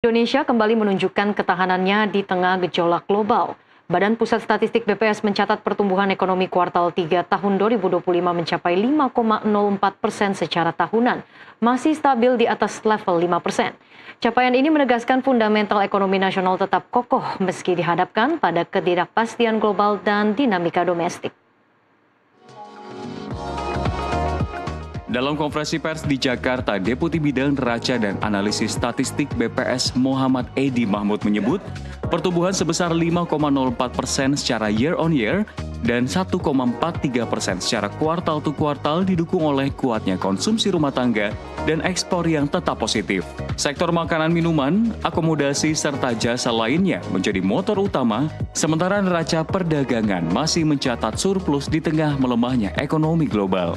Indonesia kembali menunjukkan ketahanannya di tengah gejolak global. Badan Pusat Statistik BPS mencatat pertumbuhan ekonomi kuartal 3 tahun 2025 mencapai 5,04% secara tahunan, masih stabil di atas level 5%. Capaian ini menegaskan fundamental ekonomi nasional tetap kokoh meski dihadapkan pada ketidakpastian global dan dinamika domestik. Dalam konferensi pers di Jakarta, Deputi Bidang Neraca dan Analisis Statistik BPS Muhammad Edi Mahmud menyebut pertumbuhan sebesar 5,04% secara year on year dan 1,43% secara kuartal to kuartal didukung oleh kuatnya konsumsi rumah tangga dan ekspor yang tetap positif. Sektor makanan minuman, akomodasi serta jasa lainnya menjadi motor utama, sementara neraca perdagangan masih mencatat surplus di tengah melemahnya ekonomi global.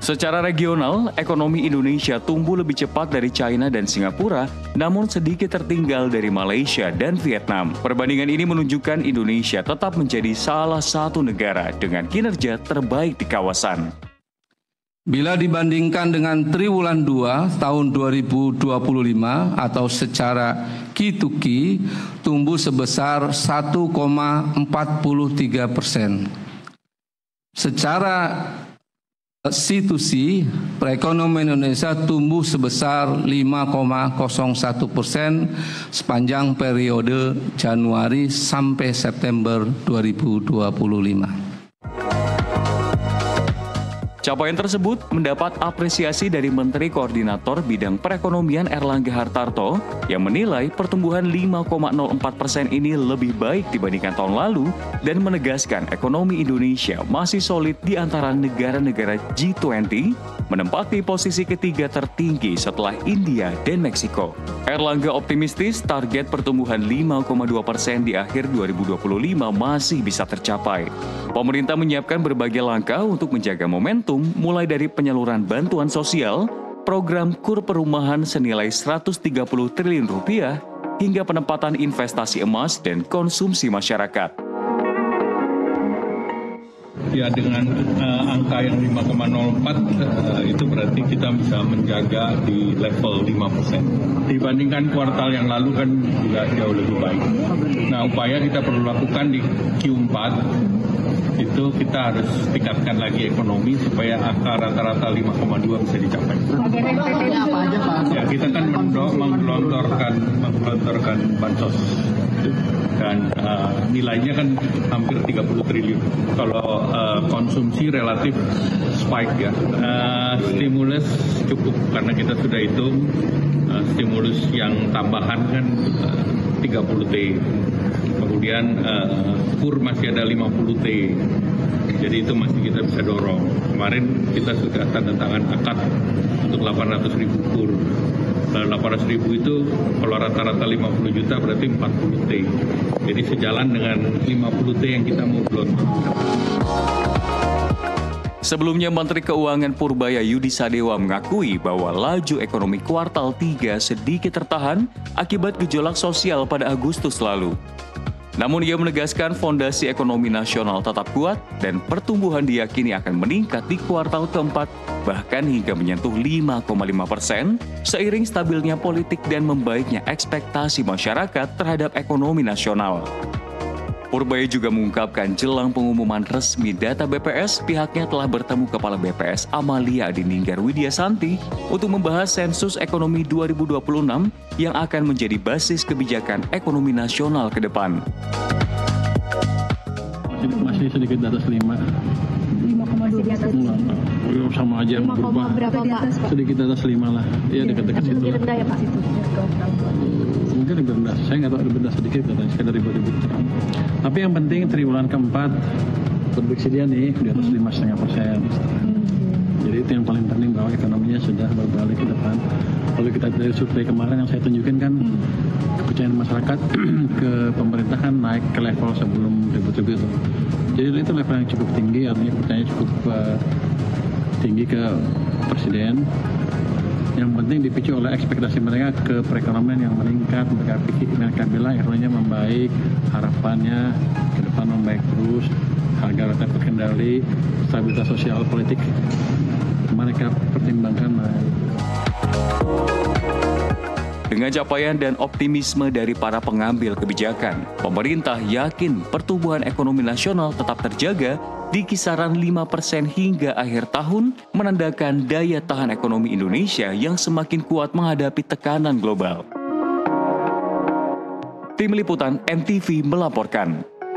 Secara regional, ekonomi Indonesia tumbuh lebih cepat dari China dan Singapura, namun sedikit tertinggal dari Malaysia dan Vietnam. Perbandingan ini menunjukkan Indonesia tetap menjadi salah satu negara dengan kinerja terbaik di kawasan. Bila dibandingkan dengan triwulan 2 tahun 2025 atau secara Q2Q tumbuh sebesar 1,43%. Secara C2C, perekonomian Indonesia tumbuh sebesar 5,01% sepanjang periode Januari sampai September 2025. Capaian tersebut mendapat apresiasi dari Menteri Koordinator Bidang Perekonomian Erlangga Hartarto yang menilai pertumbuhan 5,04% ini lebih baik dibandingkan tahun lalu dan menegaskan ekonomi Indonesia masih solid di antara negara-negara G20, menempati posisi ketiga tertinggi setelah India dan Meksiko. Erlangga optimistis target pertumbuhan 5,2% di akhir 2025 masih bisa tercapai. Pemerintah menyiapkan berbagai langkah untuk menjaga momentum, mulai dari penyaluran bantuan sosial, program KUR perumahan senilai 130 triliun rupiah, hingga penempatan investasi emas dan konsumsi masyarakat. Ya, dengan angka yang 5,04 itu berarti kita bisa menjaga di level 5%. Dibandingkan kuartal yang lalu kan juga jauh lebih baik. Nah, upaya kita perlu lakukan di Q4 itu kita harus tingkatkan lagi ekonomi supaya angka rata-rata 5,2 bisa dicapai. Ya, kita kan menggelontorkan bansos dan nilainya kan hampir 30 triliun. Kalau konsumsi relatif spike ya. Stimulus cukup karena kita sudah hitung stimulus yang tambahan kan 30 T. Kemudian KUR masih ada 50 T. Jadi itu masih kita bisa dorong. Kemarin kita sudah tanda tangan akad untuk 800.000 KUR. 800.000 itu kalau rata-rata 50 juta berarti 40 T. Jadi sejalan dengan 50 T yang kita mau gelontorkan. Sebelumnya, Menteri Keuangan Purbaya Yudi Sadewa mengakui bahwa laju ekonomi kuartal 3 sedikit tertahan akibat gejolak sosial pada Agustus lalu. Namun ia menegaskan fondasi ekonomi nasional tetap kuat dan pertumbuhan diyakini akan meningkat di kuartal keempat, bahkan hingga menyentuh 5,5% seiring stabilnya politik dan membaiknya ekspektasi masyarakat terhadap ekonomi nasional. Purbaya juga mengungkapkan jelang pengumuman resmi data BPS, pihaknya telah bertemu Kepala BPS Amalia Dininggar Widyasanti untuk membahas sensus ekonomi 2026 yang akan menjadi basis kebijakan ekonomi nasional ke depan. Masih sedikit di atas 5. 5,2 di atas 5. Sama aja berubah. Berapa Pak? Sedikit di atas 5 lah. Iya, dekat-dekat situ. Lebih rendah ya Pak situ? Mungkin lebih rendah. Saya nggak tahu lebih rendah sedikit katanya sekitar 2.000. Tapi yang penting triwulan keempat prediksi dia nih di atas 5,5%. Jadi itu yang paling penting bahwa ekonominya sudah berbalik ke depan. Kalau kita dari survei kemarin yang saya tunjukin kan kepercayaan masyarakat ke pemerintah kan naik ke level sebelum ribut-ribut itu. Jadi itu level yang cukup tinggi, artinya kepercayaan cukup tinggi ke presiden. Yang penting dipicu oleh ekspektasi mereka ke perekonomian yang meningkat, mereka bilang ekonominya membaik, harapannya ke depan membaik terus, harga relatif terkendali, stabilitas sosial politik mereka pertimbangkan. Dengan capaian dan optimisme dari para pengambil kebijakan, pemerintah yakin pertumbuhan ekonomi nasional tetap terjaga di kisaran 5% hingga akhir tahun, menandakan daya tahan ekonomi Indonesia yang semakin kuat menghadapi tekanan global. Tim Liputan NTV melaporkan.